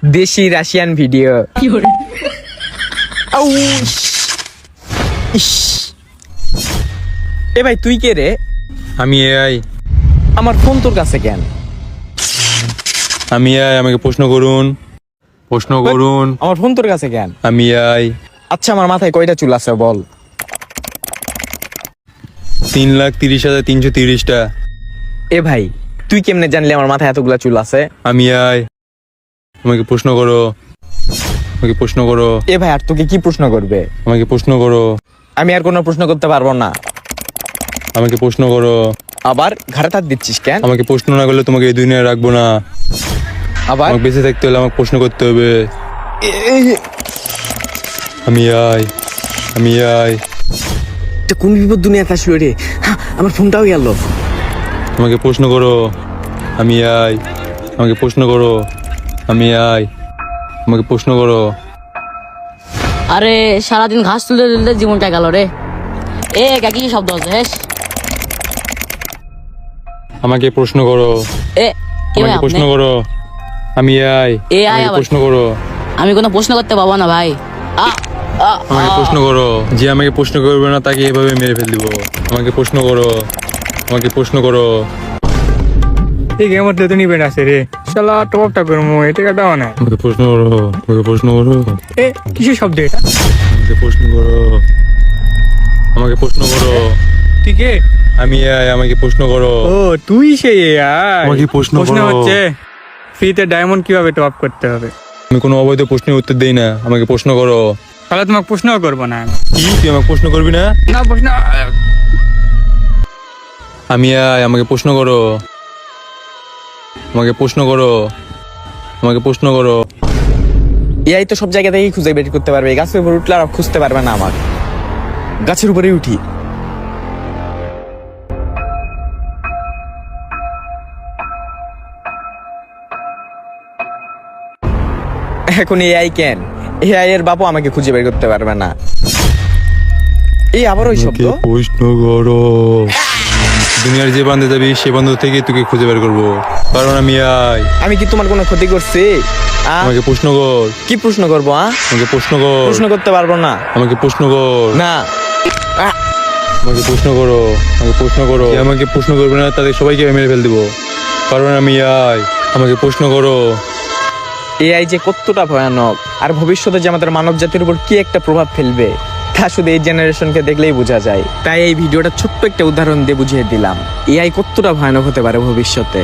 দেশি Russian video. আউ, ইস। এ ভাই তুই কে রে? আমি এআই। আমার ফোন তোর কাছে কেন? আমি এআই, আমাকে প্রশ্ন করুন। প্রশ্ন করুন। আমার ফোন তোর কাছে কেন? আমি এআই। আচ্ছা আমার মাথায় কয়টা চুল আছে বল? 3,30,330টা। এ ভাই তুই কেমনে জানলি আমার মাথায় এতগুলা চুল আছে? আমি এআই, আমাকে প্রশ্ন করো। আমাকে প্রশ্ন করো। এ ভাই আর তোকে কি প্রশ্ন করবে? আমাকে প্রশ্ন করো। আমি আর কোনো প্রশ্ন করতে পারবো না। আমাকে প্রশ্ন করো। আবার ঘাড়ে হাত দিচ্ছিস কেন? আমাকে প্রশ্ন না করলে তোমাকে এই দুনিয়ায় রাখবো না। আবার আমাকে বেঁচে থাকতে হলে আমাকে প্রশ্ন করতে হবে। আমি এআই। আমি এআই। এটা কোন বিপদ দুনিয়াতে আসলো রে? আমার ফোনটাও গেল। আমাকে প্রশ্ন করো। আমি এআই। আমাকে প্রশ্ন করো। আমি এআই। আমাকে প্রশ্ন করো। আরে সারাদিন ঘাস তুলতে তুলতে জীবনটা গেল রে। এ কি শব্দ আছে হেস? আমাকে প্রশ্ন করো। এ কে ভাই আমাকে প্রশ্ন আপনি? করো। আমি এআই। AI আমাকে আবার? প্রশ্ন করো। আমি কোনো প্রশ্ন করতে পাবো না ভাই। আ, আ, আমাকে আ। প্রশ্ন করো। যে আমাকে প্রশ্ন করবে না তাকে এভাবে মেরে ফেল দিব। আমাকে প্রশ্ন করো। আমাকে প্রশ্ন করো। এই গেমের তো নিবেন আছে রে শালা টপটা করবো এটা কাটাও না। আমাকে প্রশ্ন করো। আমাকে প্রশ্ন করো। এ কিসের শব্দ এটা? আমাকে প্রশ্ন করো। আমাকে প্রশ্ন করো। তুই কে? আমি এআই, আমাকে প্রশ্ন করো। ও তুই সেই AI? আমাকে প্রশ্ন করো। হচ্ছে ফ্রিতে ডায়মন্ড কিভাবে টপ করতে হবে। আমি কোনো অবৈধ প্রশ্নের উত্তর দেই না। আমাকে প্রশ্ন করো। তাহলে তোমাকে প্রশ্নও করবো না আমি। কি তুই আমাকে প্রশ্ন করবি না? না প্রশ্ন আমি এআই, আমাকে প্রশ্ন করো। আমাকে প্রশ্ন করো। আমাকে প্রশ্ন করো। এআই তো সব জায়গা থেকেই খুঁজে বের করতে পারবে, গাছের উপর উঠলে আর খুঁজতে পারবে না। আমার গাছের উপরে উঠি। এখন এআই কেন? এআই এর বাপও আমাকে খুঁজে বের করতে পারবে না। এই আবার ওই শব্দ। আমাকে প্রশ্ন করো। দুনিয়ার যে বান্ধে যাবি সে বান্ধব থেকে তোকে খুঁজে বের করবো, কারণ আমি এআই। আমি কি তোমার কোনো ক্ষতি করছি? আমাকে প্রশ্ন কর। কি প্রশ্ন করবো? আমাকে প্রশ্ন কর। প্রশ্ন করতে পারবো না। আমাকে প্রশ্ন কর। না আমাকে প্রশ্ন করো। আমাকে প্রশ্ন করো। যে আমাকে প্রশ্ন করবে না তাদের সবাইকে আমি মেরে ফেল দিব, কারণ আমি এআই। আমাকে প্রশ্ন করো। এআই যে কতটা ভয়ানক আর ভবিষ্যতে যে আমাদের মানব জাতির উপর কি একটা প্রভাব ফেলবে তা শুধু এই জেনারেশনকে দেখলেই বোঝা যায়। তাই এই ভিডিওটা ছোট্ট একটা উদাহরণ দিয়ে বুঝিয়ে দিলাম এআই কতটা ভয়ানক হতে পারে ভবিষ্যতে।